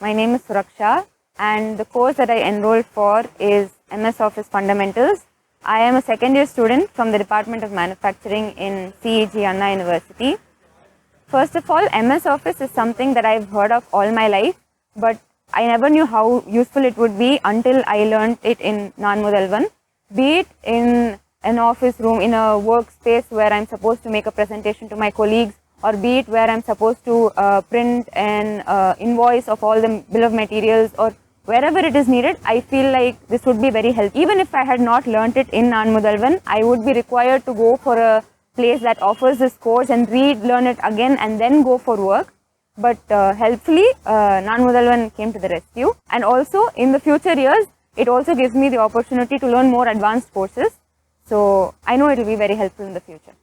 My name is Suraksha and the course that I enrolled for is MS Office Fundamentals. I am a second year student from the Department of Manufacturing in CEG Anna University. First of all, MS Office is something that I've heard of all my life, but I never knew how useful it would be until I learned it in Naan Mudhalvan. Be it in an office room, in a workspace where I'm supposed to make a presentation to my colleagues, or be it where I'm supposed to print an invoice of all the bill of materials, or wherever it is needed, I feel like this would be very helpful. Even if I had not learnt it in Naan Mudhalvan, I would be required to go for a place that offers this course and learn it again and then go for work. But helpfully, Naan Mudhalvan came to the rescue. And also, in the future years, it also gives me the opportunity to learn more advanced courses. So, I know it will be very helpful in the future.